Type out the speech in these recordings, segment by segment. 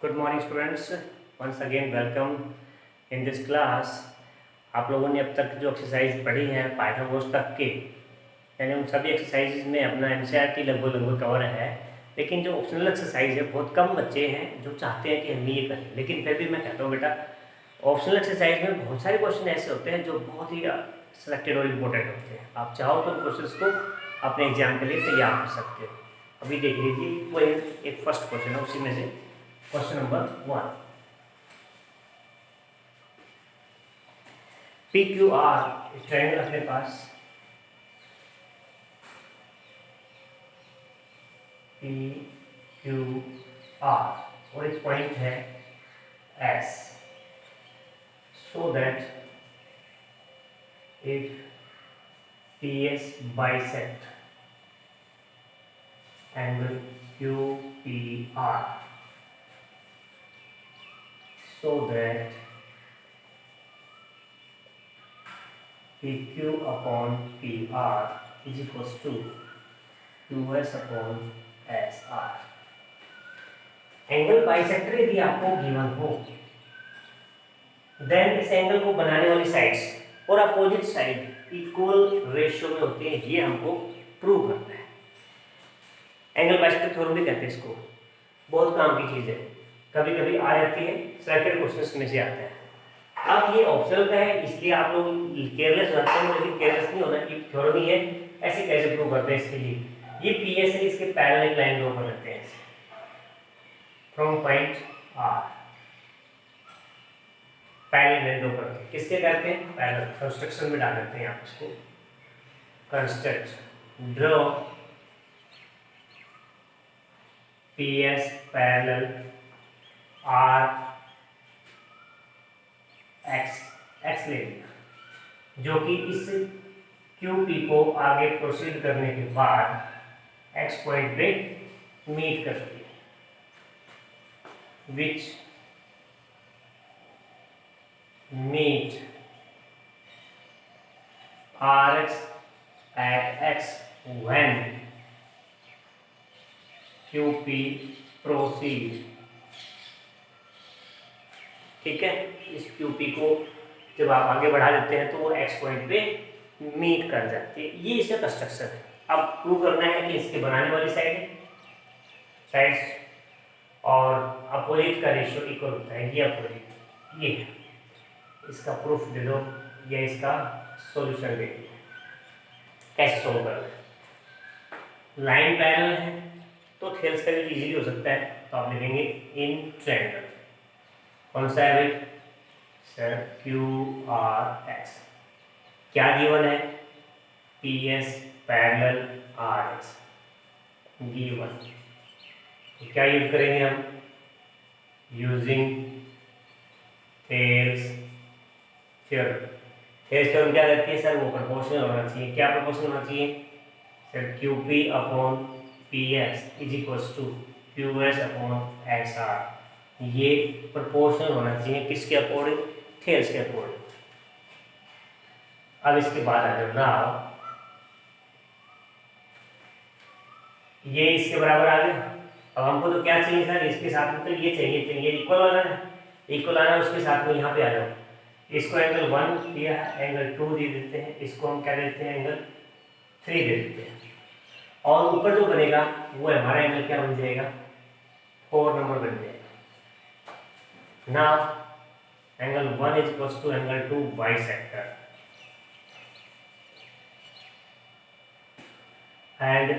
Good morning students, once again welcome in this class. आप लोगों ने अब तक जो एक्सरसाइज पढ़ी हैं पाइथागोरस तक के, यानी उन सभी एक्सरसाइज में अपना एनसीईआरटी लगभग कवर है। लेकिन जो ऑप्शनल एक्सरसाइज है, बहुत कम बच्चे हैं जो चाहते हैं कि हम ये करें। लेकिन फिर भी मैं कहता हूँ बेटा, ऑप्शनल एक्सरसाइज में बहुत सारे क्वेश्चन ऐसे होते हैं जो बहुत ही सिलेक्टेड और इम्पोर्टेंट होते हैं। आप चाहो तो क्वेश्चन को अपने एग्जाम के लिए तैयार कर सकते हो। अभी देख लीजिए, वो एक फर्स्ट क्वेश्चन है, उसी में से question number 1। P Q R triangle अपने पास, पी क्यू आर और एक पॉइंट है S, so that if P S bisect angle Q P R, so that PQ upon PR is equals to QS upon SR। Angle bisector यदि आपको given हो, then इस angle को बनाने वाली साइड्स और अपोजिट साइड इक्वल रेशियो में होते हैं। ये हमको प्रूव करना है। एंगल बाइसेक्टर थ्योरम भी कहते हैं इसको। बहुत काम की चीज है, कभी कभी आ जाती है, सिलेक्टेड क्वेश्चंस में से आता है। अब ये ऑप्शनल का है, इसलिए आप लोग केयरलेस रहते हैं, लेकिन केयरलेस नहीं होना। ये थ्योरम ही है, ऐसे कैसे प्रूव करते हैं इसके लिए। ये पी एस है, इसके पैरेलल एक लाइन ड्रॉ कर लेते हैं from point R. Parallel line draw करते हैं, किसके करते हैं? पैरेलल। कंस्ट्रक्शन में डाल देते हैं आप इसको। Construct draw P S parallel R X ले लिया, जो कि इस क्यू पी को आगे प्रोसीड करने के बाद एक्स पॉइंट पे मीट करती है, which meet are X at X when Q P proceed. ठीक है, इस QP को जब आप आगे बढ़ा देते हैं तो वो एक्स पॉइंट पे मीट कर जाती है। ये इसका कंस्ट्रक्शन है। अब प्रूव करना है कि इसके बनाने वाली साइड्स और अपोजिट का रेशियो इक्वल होता है। ये अपोजिट, ये इसका प्रूफ दे दो या इसका सॉल्यूशन दे दो। कैसे सोल्व करना है? लाइन पैरेलल है तो थेल्स का यूज इजीली हो सकता है, तो आप लिखेंगे इन ट्रायंगल। कौन सा है भाई? Sir Q R X. क्या गिवन है? P S parallel R X given. तो क्या यूज करेंगे हम? Using Thales theorem. Thales theorem क्या कहती है? सर वो प्रोपोर्शनल होना चाहिए। क्या प्रोपोर्शनल होना चाहिए? Sir Q P upon P S is equals to Q S upon X R. ये प्रोपोर्शनल होना चाहिए किसके अकॉर्डिंग? थेल्स के अकॉर्डिंग। अब इसके बाद आ जाओ ना, ये इसके बराबर आ गया। अब हमको तो क्या चाहिए सर? इसके साथ में तो ये चाहिए, तो ये इक्वल वाला है, इक्वल आना है। उसके साथ में यहाँ पे आ जाओ, इसको एंगल 1 दिया है, एंगल 2 दे देते हैं, इसको हम क्या देते हैं? एंगल 3 दे देते हैं। और ऊपर जो बनेगा वो हमारा एंगल क्या बन जाएगा? 4 नंबर बन जाएगा। Now angle 1 is equals to angle 2 bisector, and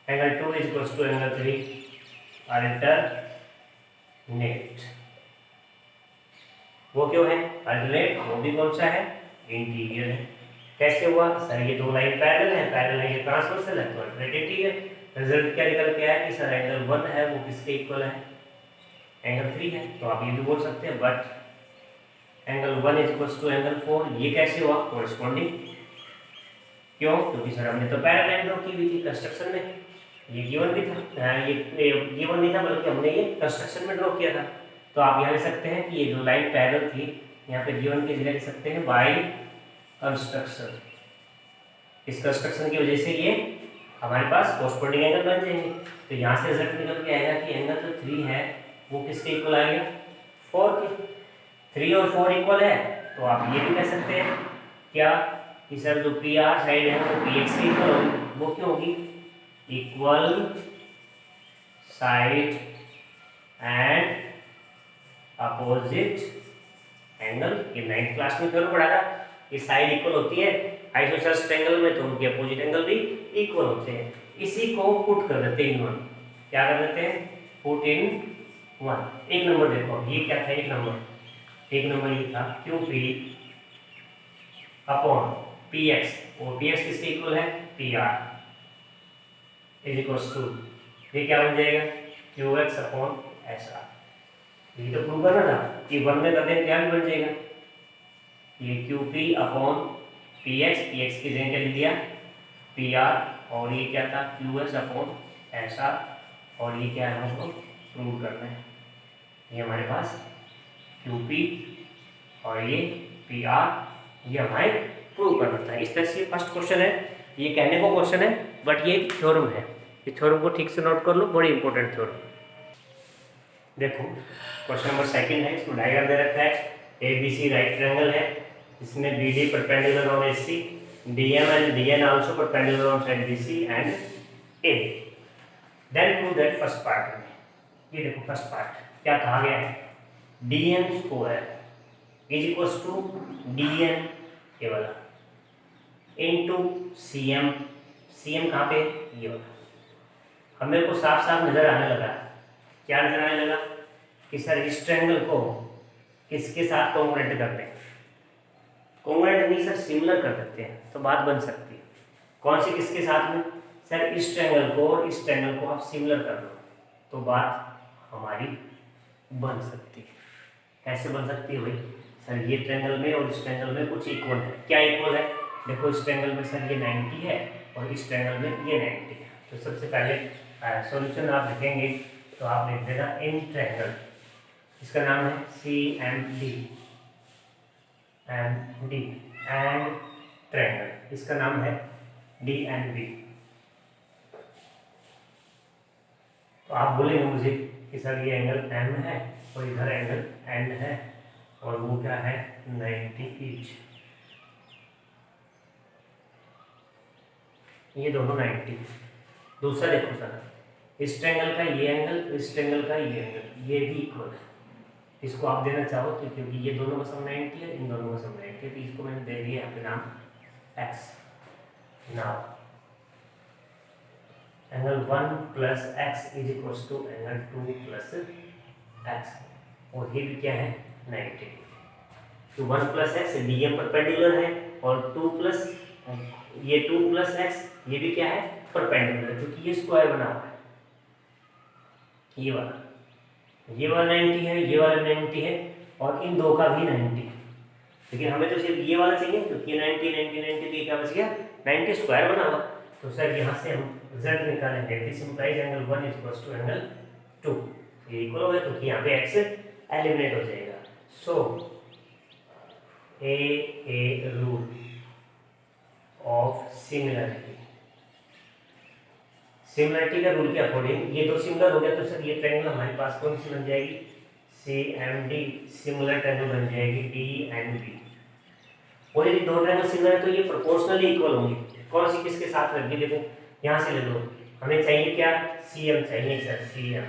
angle 2 is equals to angle 3 alternate। वो क्यों है अल्टरनेट? वो भी कौन सा है? इंटीरियर है। कैसे हुआ सर? ये दो लाइन पैरेलल है, पैरेलल है, ये ट्रांसवर्सल है, तो अल्टरनेटिव है। रिजल्ट क्या निकल के आया कि सर एंगल 1 है वो किसके इक्वल है? एंगल 3 है। तो आप ये भी बोल सकते हैं, but angle 1 is equals to angle 4। ये कैसे हुआ? कोरिस्पोंडिंग। क्यों? क्योंकि सर हमने तो पैरेलल लाइन ड्रॉ की हुई थी कंस्ट्रक्शन में। ये गिवन भी था, ये गिवन नहीं था, बल्कि हमने ये कंस्ट्रक्शन में ड्रॉ किया था। तो आप यहाँ लिख सकते हैं कि ये जो लाइन पैरेलल थी, यहाँ पे गिवन की जगह लिख सकते हैं बाय कंस्ट्रक्शन। इस कंस्ट्रक्शन की वजह से ये हमारे पास कोरस्पोंडिंग एंगल बन जाएंगे। तो यहाँ से रिजल्ट निकल के आएगा कि एंगल जो 3 है वो किसके इक्वल आ गया, 4 के। 3 और 4 इक्वल है तो आप ये भी कह सकते हैं क्या कि सर जो पी आर साइड है वो पी एक्स के इक्वल होगी। वो क्यों होगी, equal side and opposite angle. ये 9th क्लास में थ्योरम पढ़ा था, ये साइड इक्वल होती है आइसोसेलेस ट्रायंगल में तो उनके अपोजिट एंगल भी इक्वल होते हैं। इसी को पुट कर देते हैं इन वन, क्या कर देते हैं, पुट इन वन। एक नंबर देखो, ये क्या था, एक नंबर ये था Q P upon P X, और पी एक्स किसके इक्वल है, P R is equals to, ये क्या बन जाएगा, Q X upon S R. ये तो प्रूव करना था कि वन में करते हैं क्या भी बन जाएगा, ये Q P upon P x की जगह क्या लिख दिया पी आर, और ये क्या था Q S upon S are, और ये क्या है हमको प्रूव करना है। ये हमारे पास क्यू पी और ये पी आर, ये हमारे प्रूव करना था। इस तरह से फर्स्ट क्वेश्चन है, ये कहने को क्वेश्चन है बट ये थ्योरम है। इस थ्योरम को ठीक से नोट कर लो, बड़ी इंपॉर्टेंट थ्योरम। देखो क्वेश्चन नंबर सेकंड है, इसमें डायग्राम दे रखा है, A B C right triangle है, इसमें B D perpendicular on A C, D M and D N also perpendicular on side B C and A. Then prove that first part में, ये देखो फर्स्ट पार्ट क्या कहा गया है, D N square is equals to D N ये वाला into C M, C M कहाँ पे, ये वाला। हमें को साफ साफ नजर आने लगा, क्या नजर आने लगा कि सर इस ट्रायंगल को किसके साथ कॉन्ग्रुएंट करते हैं, कॉन्ग्रुएंट नहीं सर सिमिलर कर देते हैं तो बात बन सकती है। कौन सी किसके साथ में, सर इस ट्रायंगल को और इस ट्रायंगल को आप सिमिलर कर लो तो बात हमारी बन सकती है। कैसे बन सकती है भाई, सर ये ट्रायंगल में और इस ट्रायंगल में कुछ इक्वल है, क्या इक्वल है, देखो इस ट्रायंगल में सर ये 90 है और इस ट्रायंगल में ये 90 है। तो सबसे पहले सॉल्यूशन आप लिखेंगे तो आप लिख देना इन ट्रायंगल, इसका नाम है C M D and triangle, इसका नाम है डी एंड बी। तो आप बोलेंगे मुझे कि सर ये एंगल एम है और इधर एंगल एन है और वो क्या है 90 ईच, ये दोनों 90। दूसरा देखो सर इस ट्रायंगल का ये एंगल, इस ट्रायंगल का ये एंगल, ये भी इक्वल है। इसको आप देना चाहो तो क्योंकि ये दोनों का सम 90 है, इन दोनों का सम 90 है, तो इसको मैंने दे दिया यहाँ पे नाम x। Now angle 1 plus X is equals to angle 2 plus X, और ये भी क्या है 90। तो 1 plus X D M perpendicular है और 2 प्लस ये 2 प्लस एक्स ये भी क्या है परपेंडिकुलर, क्योंकि ये स्क्वायर बना हुआ है। ये वाला 90 है, ये वाला 90 है और इन दो का भी 90 है, लेकिन हमें तो सिर्फ ये वाला चाहिए क्योंकि 90 90 90 तो क्या बच गया 90 स्क्वायर बना हुआ। तो सर यहाँ से हम रिजल्ट निकालेंगे, this implies angle 1 is equals to angle 2, ये इक्वल हो गया क्योंकि यहाँ पे x एलिमिनेट हो जाएगा। सो a rule of similarity, similarity का रूल के अकॉर्डिंग ये दो सिमिलर हो गया तो सर ये ट्रायंगल हमारे पास कौन सी बन जाएगी, C M D, similar triangle बन जाएगी डी एंड बी। और यदि दो ट्रायंगल सिमिलर है तो ये प्रोपोर्शनली इक्वल होंगे। कौन सी किसके साथ रख दी, देखो यहाँ से ले लो, हमें चाहिए क्या सी एम चाहिए sir, C M,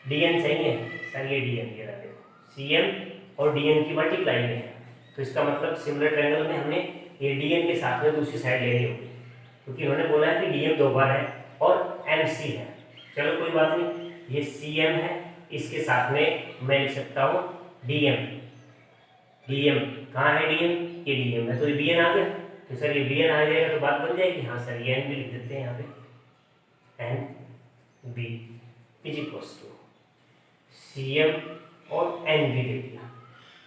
D N चाहिए सर, ये डी एन ये रहा देखो, सी एम और डी एन की मल्टीप्लाई में है, तो इसका मतलब सिमिलर ट्रायंगल में हमें ये डी एन के साथ में दूसरी साइड लेनी होगी, क्योंकि उन्होंने बोला है कि डी एम 2 बार है और एम सी है। चलो कोई बात नहीं, ये सी एम है, इसके साथ में मैं लिख सकता हूँ डी एम, डी एम कहाँ है डी एम, ये डी एम है तो ये बी एन आ गया, तो सर ये बी एन आ जाएगा तो बात बन जाएगी। हाँ सर ये एन भी लिख देते हैं यहाँ पे, N B is equals to C M और एन बी दे दिया।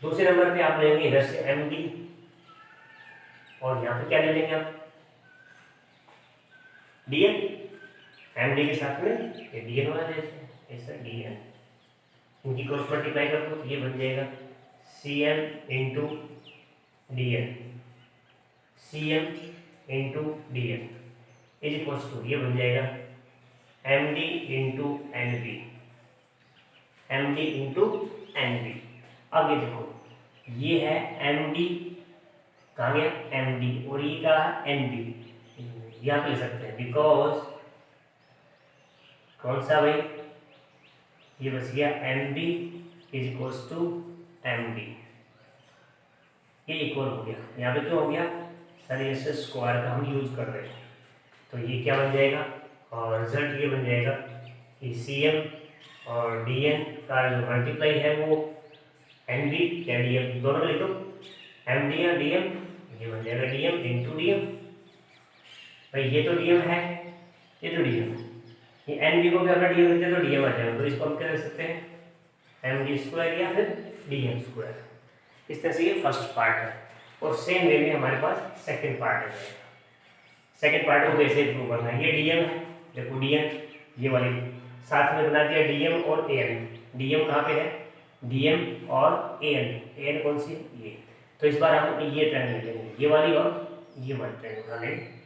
दूसरे नंबर पे आप लेंगे इधर से एम डी और यहाँ पे क्या ले लेंगे आप डी एन, एम डी के साथ में ये डी एन वाला जैसे ऐसा डी एन, इनकी क्रॉस मल्टीप्लाई कर दो तो ये बन जाएगा C M into D N, C M into D N, is equals to ये बन जाएगा M D into N B, M D into N B. अब ये देखो ये है एम डी, कहाँ गया एम डी, और ये क्या है एन बी, यहाँ पे ले सकते हैं बिकॉज कौन सा भाई, ये बच गया M D is equals to M D, ये इक्वल हो गया। यहाँ पे क्यों हो गया सर, ये स्क्वायर का हम यूज कर रहे हैं, तो ये क्या बन जाएगा और रिजल्ट ये बन जाएगा कि सी एम और डी एन का जो मल्टीप्लाई है वो एन डी या डी एम दोनों लिख दो, एम डी या डी एम, ये बन जाएगा D M into D M. भाई ये तो डी एम है, ये तो डी एम है, ये एन डी को भी अपना डी एम लिखते हैं तो डी एम आ जाएगा, तो इसको हम क्या कर सकते हैं एम डी स्क्वायर या फिर डी एम स्क्वायर। इस तरह से ये फर्स्ट पार्ट है, और सेम वे में हमारे पास सेकंड पार्ट है। सेकंड पार्ट को कैसे प्रूव करना है, ये डीएम है, देखो डीएम ये वाली साथ में बना दिया डीएम और एएन। डीएम कहाँ पे है, डीएम और एएन, एएन कौन सी है ये, तो इस बार हम ये ट्रायंगल लेंगे, ये वाली और ये वाली ट्रायंगल बना लेंगे।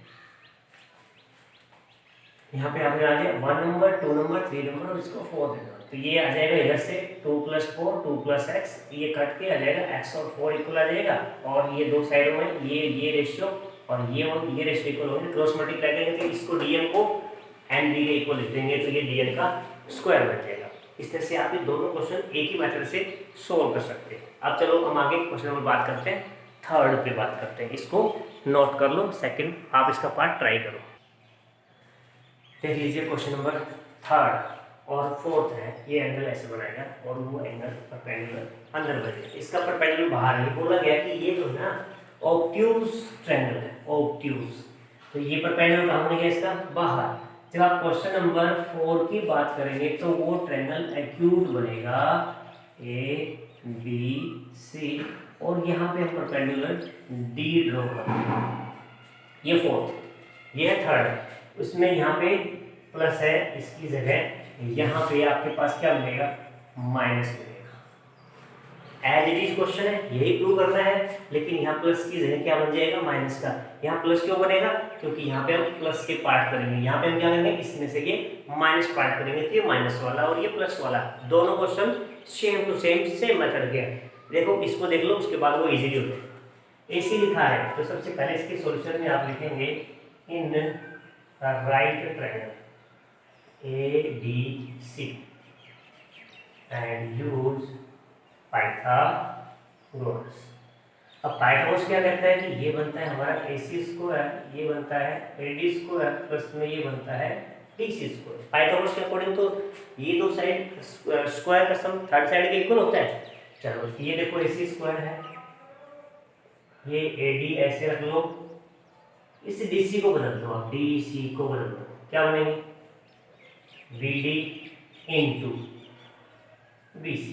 यहाँ पे आपने आ गया 1 नंबर 2 नंबर 3 नंबर और इसको 4 देना, तो ये आ जाएगा इधर से 2 + 4 2 + x, ये कट के आ जाएगा x और 4 इक्वल आ जाएगा, और ये दो साइडों में ये रेशियो और ये रेशियो इक्वल होंगे, क्रॉस मल्टीप्लाई करेंगे तो इसको डीएम को एन डी के इक्वल लिख देंगे, तो ये डीएन का स्क्वायर बन जाएगा। इस तरह से आप ये दोनों क्वेश्चन एक ही मेथड से सोल्व कर सकते हैं। अब चलो हम आगे क्वेश्चन नंबर बात करते हैं, थर्ड पे बात करते हैं, इसको नोट कर लो, सेकंड आप इसका पार्ट ट्राई करो। देख लीजिए क्वेश्चन नंबर थर्ड और फोर्थ है, ये एंगल ऐसे बनाएगा और वो एंगल परपेंडिकुलर अंदर बनेगा, इसका परपेंडिकुलर बाहर नहीं, बोला गया कि ये जो है ना ऑब्ट्यूज ट्रायंगल है, ऑब्ट्यूज, तो ये परपेंडिकुलर कहाँ बनेगा इसका बाहर। जब आप क्वेश्चन नंबर 4 की बात करेंगे तो वो ट्रायंगल एक्यूट बनेगा ए बी सी, और यहाँ पे हम परपेंडिकुलर डी ड्रॉ करेंगे। ये फोर्थ, ये है थर्ड, उसमें यहाँ पे प्लस है, इसकी जगह यहाँ पे आपके पास क्या बनेगा माइनस बनेगा। एज इट इज क्वेश्चन है, यही प्रूव करना है, लेकिन यहाँ प्लस की जगह क्या बन जाएगा माइनस का। यहाँ प्लस क्यों बनेगा, क्योंकि यहाँ पे हम प्लस के पार्ट करेंगे, यहाँ पे हम क्या करेंगे इसमें से ये माइनस पार्ट करेंगे, तो ये माइनस वाला और ये प्लस वाला, दोनों question same to same method के हैं। देखो इसको देख लो, उसके बाद वो इजीली होते हैं। ऐसे लिखा है तो सबसे पहले इसके सॉल्यूशन में आप लिखेंगे इन right triangle ADC and use Pythagoras. अब पाइथागोरस क्या कहता है कि ये बनता है हमारा AC स्क्वायर, ये बनता है AD स्क्वायर, प्लस में ये बनता है DC स्क्वायर। पाइथागोरस के अकॉर्डिंग तो ये दो साइड स्क्वायर का सम थर्ड साइड के इक्वल होता है। चलो ये देखो AC स्क्वायर है, ये AD ऐसे रख लो, इस DC को बदल दो, आप DC को बदल दो, क्या बनेगी BD इंटू BC।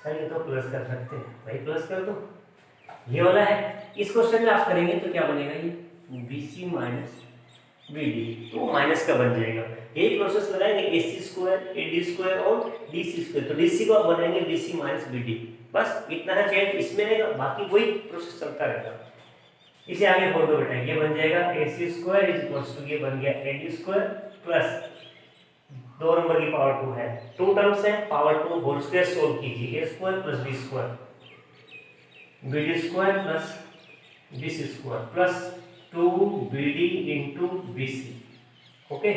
सर ये तो प्लस कर सकते हैं भाई, प्लस कर दो, ये वाला है। इस क्वेश्चन में आप करेंगे तो क्या बनेगा ये BC माइनस BD, तो माइनस का बन जाएगा। यही प्रोसेस लगाएंगे AC स्क्वायर AD स्क्वायर और DC स्क्वायर, तो DC को आप बनाएंगे BC माइनस BD, बस इतना है चेंज इसमें रहेगा, बाकी वही प्रोसेस चलता रहेगा। इसे आगे बोल दो बेटा, ये बन जाएगा AC square is equals to ये बन गया AD स्क्वायर प्लस 2 नंबर की पावर 2 है, 2 टर्म्स है, पावर 2 होल स्क्वायर सोल्व कीजिए, a square plus b square bd square plus bc square plus 2bd into bc। Okay,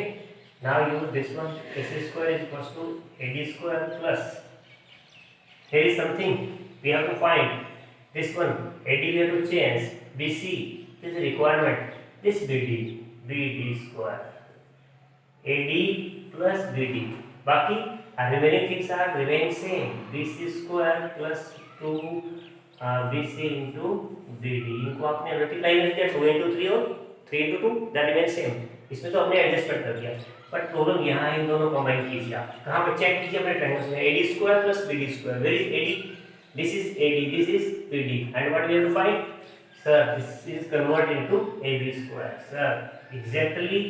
now use this one, ac square is equals to ad square plus, here is something we have to find, this one ad we have to change, bc this is requirement, this bd square ad plus bd, बाकी remaining things are remain same, bc square plus 2 bc into bd, इनको आपने multiply कर दिया 2 into 3 और 3 into 2 that remain same, इसमें तो हमने adjustment कर दिया, बट प्रॉब्लम यहाँ इन दोनों कंबाइन कीजिए आप, कहाँ पर चेक कीजिए अपने ट्रायंगल्स में, ad square plus bd square, where is ad, this is ad, this is bd, and what we have to find, sir this is converted into ab square, sir exactly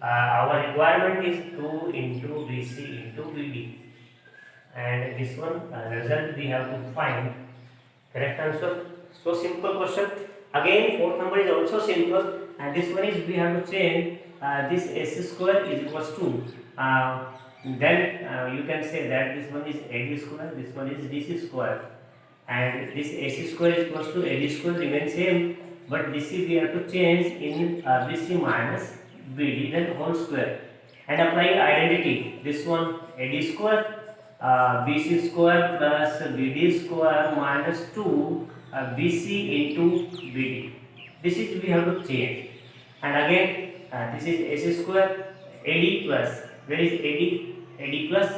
our requirement is 2 into bc into bd, and this one result we have to find correct answer. So simple question, again fourth number is also simple, and this one is we have to change this AC square is equals to then you can say that this one is AD square, this one is DC square, and this AC square is equals to AD square remains same, but DC we have to change in BC minus BD then whole square, and apply identity. This one AD square BC square plus BD square minus 2 BC into BD. This is we have to change, and again this is AC square AD plus, where is AD plus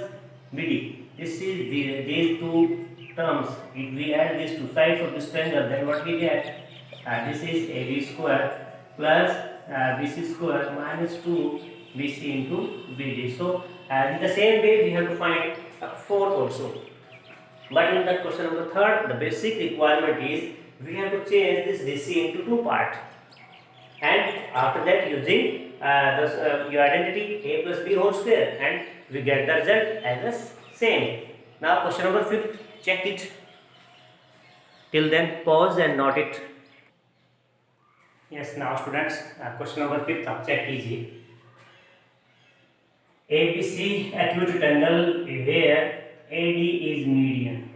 BD. This is these two terms. If we add these two sides of this triangle, then what we get? This is AD square plus BC square minus 2 BC into BD. So in the same way we have to find fourth also. But in the question number third, the basic requirement is we have to change this DC into two parts, and after that using your identity A plus B whole square, and we get the result as the same. Now question number fifth, check it. Till then pause and note it. Yes, now students question number fifth आप check कीजिए. ABC acute triangle where AD is median.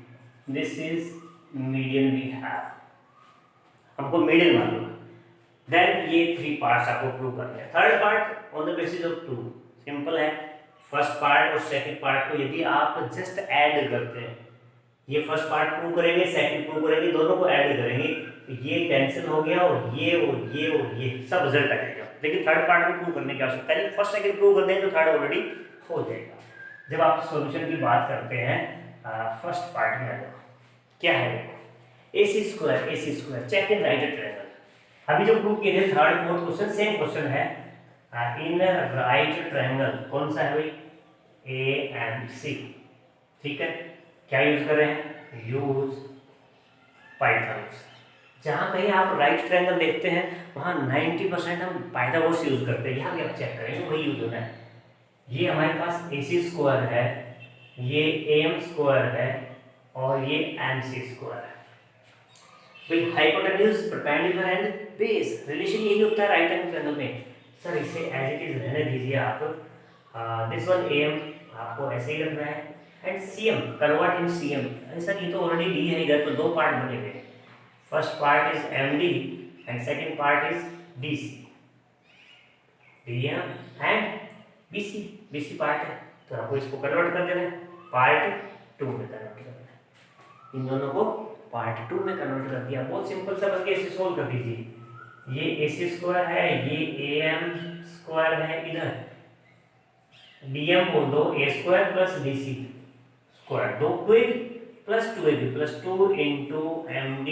This is median we have. हमको median मालूम है. Then ये three parts आपको prove करने हैं. Third part on the basis of two. Simple है. First part और second part को यदि आप just add करते हैं, ये first part prove करेंगे, second prove करेंगे, दोनों को add करेंगे, तो ये कैंसिल हो गया और ये सब रिजल्ट आ जाएगा. लेकिन थर्ड पार्ट में प्रूव करने की आवश्यकता है. फर्स्ट सेकंड प्रूव कर देंगे तो थर्ड ऑलरेडी हो जाएगा. जब आप सॉल्यूशन की बात करते हैं फर्स्ट पार्ट में क्या है, AC square check in right triangle. अभी जो प्रूव किए थे third fourth question same question है. इन राइट ट्रायंगल कौन सा है भाई, AMC. ठीक है, क्या यूज कर रहे हैं, यूज पाइथागोरस. जहाँ कहीं आप राइट ट्रायंगल देखते हैं वहाँ 90% हम पाइथागोरस यूज करते हैं. यहाँ भी आप चेक करेंगे वही यूज होना है. ये हमारे पास AC स्क्वायर है, ये AM स्क्वायर है और ये MC स्क्वायर है. भाई hypotenuse perpendicular and base relation यही होता है राइट एंगल ट्रायंगल में. सर इसे एज इट इज रहने दीजिए आप. दिस वन AM आपको ऐसे ही रखना है, and CM convert in CM. ऐसा ये तो ऑलरेडी डी है, इधर तो दो पार्ट बने हुए. First part is MD and second part is DC. DM and BC part है, तो आपको इसको कन्वर्ट कर देना है, पार्ट 2 में कन्वर्ट करना है. इन दोनों को पार्ट 2 में कन्वर्ट कर दिया. बहुत सिंपल सा बस इसे सोल्व कर दीजिए. ये AC स्क्वायर है, ये AM स्क्वायर है, इधर DM बोल दो A square plus DC square, 2AB plus 2AB plus 2 into MD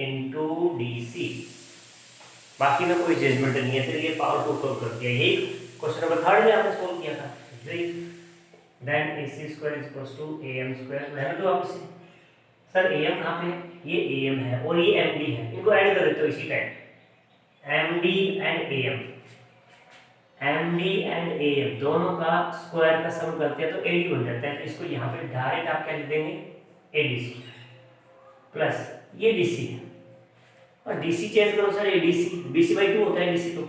into DC. बाकी में कोई जजमेंट नहीं है, सिर्फ ये पावर को सोल्व कर दिया. यही क्वेश्चन नंबर थर्ड में आपने सोल्व किया था. Then AC square is equals to AM square. रहने दो आप इसे. सर AM कहाँ पे है, ये AM है और ये MD है, इनको ऐड कर देते हो इसी टाइम. MD एंड AM दोनों का स्क्वायर का सम करते हैं तो AD बन जाता है. तो इसको यहाँ पे डायरेक्ट आप क्या लिख देंगे, ADC प्लस ये DC है और DC चेंज करो सर, ADC BC/2 होता है DC. तो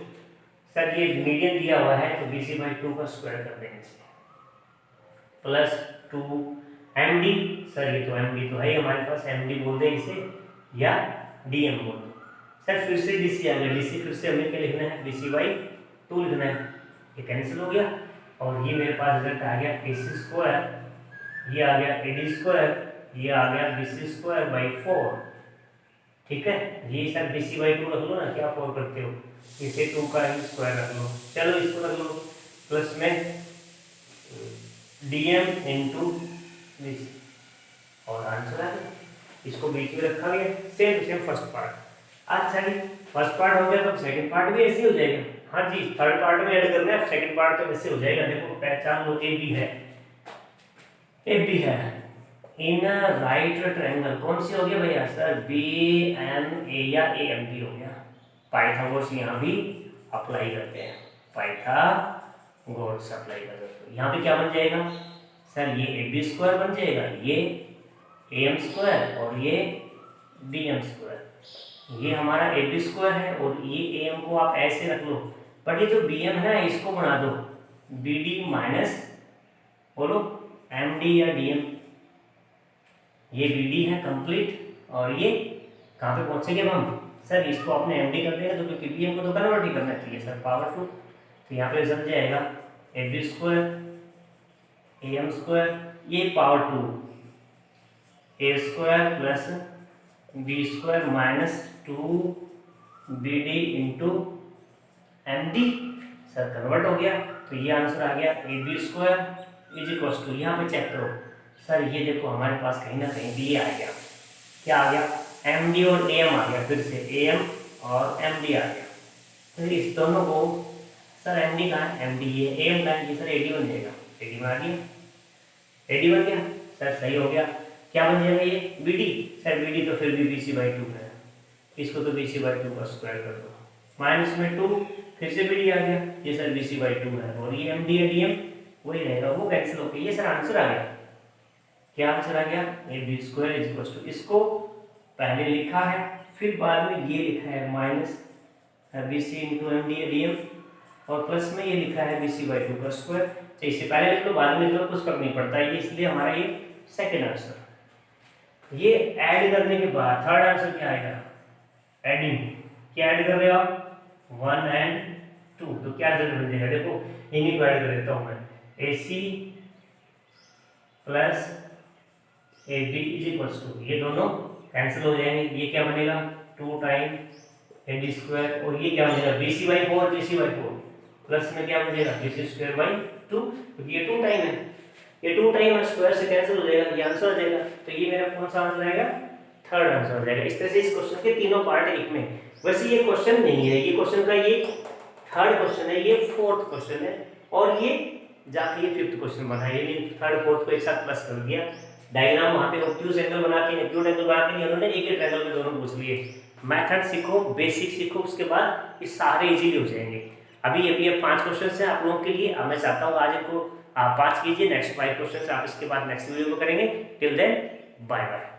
सर ये मीडियन दिया हुआ है तो BC/2 का स्क्वायर कर देंगे इसे, प्लस 2 MD. सर ये तो MD तो है हमारे पास, MD बोल दें इसे या DM बोल दो. सर फिर से DC आ गया, DC फिर से हमें क्या लिखना है, BC/2 लिखना है. ये कैंसिल हो गया और ये मेरे पास रिजल्ट आ गया AC स्क्वायर, ये आ गया AD स्क्वायर, ये आ गया BC²/4. ठीक है, ये सर BC/2 रख लो ना, क्या फोर करते हो, इसे 2 का स्क्वायर रख लो. चलो इसको रख लो प्लस में DM इंटू BC और आंसर आ गया. इसको बीच में रखा गया. Same first part. अच्छा जी, फर्स्ट पार्ट हो गया तो सेकंड पार्ट भी ऐसे हो जाएगा. हाँ जी, थर्ड पार्ट में ऐड करना है, सेकंड पार्ट तो ऐसे हो जाएगा. देखो पहचान लो, AB है इन राइट ट्रायंगल. कौन सी हो गया भैया, सर BMA या AMD हो गया. पाइथागोरस यहाँ भी अप्लाई करते हैं, पाइथागोरस अप्लाई करते हैं. यहाँ पे क्या बन जाएगा सर, ये AB स्क्वायर बन जाएगा, ये AM स्क्वायर और ये DM स्क्वायर. ये हमारा ए बी स्क्वायर है और ये ए एम को आप ऐसे रख लो, बट ये जो बी एम है ना इसको बना दो बी डी माइनस बोलो एम डी या डी एम। ये बी डी है कंप्लीट और ये कहाँ पे पहुंचेंगे अब हम? सर इसको आपने एम डी कर देगा तो क्योंकि बी एम को तो कन्वर्ट ही करना चाहिए सर पावर टू, तो यहाँ पे रिजल्ट जाएगा A B square A M square, ये power two A square plus B square minus two B D into M D. Sir convert हो गया तो ये आंसर आ गया A B square is equal to, यहाँ पे चेक करो सर ये देखो हमारे पास कहीं ना कहीं बी आ गया, क्या आ गया? एम डी और ए एम आ गया, फिर से ए एम और एम डी आ गया। तो इस दोनों को सर एम डी कहाँ है? एम डी ये ए एम कहाँ है? ये सर ए डी बन जाएगा, ए डी बना दिया, ए डी बन गया सर, सही हो गया। क्या बन जाएगा ये? B D. Sir B D तो फिर भी बी सी बाई टू है, इसको तो बी सी बाई टू का स्क्वायर कर दो, माइनस में टू, फिर से बी डी आ गया, ये sir B C by two है और ये एम डी है डी एम वही रहेगा, वो कैंसिल हो गया। ये सर आंसर आ गया, क्या आंसर आ गया? A B square is equal to, इसको पहले लिखा है फिर बाद में ये लिखा है minus B C into M D D M और प्लस में ये लिखा है बी सी बाई टू का स्क्वायर। तो इससे पहले लिख लो बाद में लिख लो, कुछ फर्क नहीं पड़ता है, इसलिए हमारा ये सेकेंड आंसर। ये ऐड करने के बाद थर्ड आंसर क्या आएगा? एडिंग। क्या ऐड कर रहे हो आप? 1 एंड 2, तो क्या रिजल्ट बन जाएगा? देखो इन्हीं को ऐड कर देता हूँ मैं, A C plus A B is equal to, ये दोनों कैंसिल हो जाएंगे, ये क्या बनेगा? 2 टाइम ए डी स्क्वायर और ये क्या बनेगा? B C by four, B C by four plus में क्या बनेगा? B C square by two, क्योंकि ये 2 टाइम है, ये 2 टाइम है, स्क्वायर से कैंसिल हो जाएगा, ये आंसर आ जाएगा। तो ये मेरा कौन सा आंसर आएगा? थर्ड आंसर आ जाएगा। इस तरह से इस क्वेश्चन के तीनों पार्ट एक में। वैसे ये क्वेश्चन नहीं है, ये क्वेश्चन का ये थर्ड क्वेश्चन है, ये फोर्थ क्वेश्चन है और ये जाके ये फिफ्थ क्वेश्चन बना है, ये थर्ड फोर्थ को एक साथ प्लस कर दिया। डायग्राम वहाँ पे ऑब्ट्यूज एंगल बना के एक्यूट एंगल बना के उन्होंने एक एक एंगल में दोनों पूछ लिए। मेथड सीखो, बेसिक सीखो, उसके बाद ये सारे इजीली हो जाएंगे। अभी ये 5 क्वेश्चन है आप लोगों के लिए। अब मैं चाहता हूँ आज इनको आप 5 कीजिए, नेक्स्ट 5 क्वेश्चन आप इसके बाद नेक्स्ट वीडियो में करेंगे। Till then bye bye.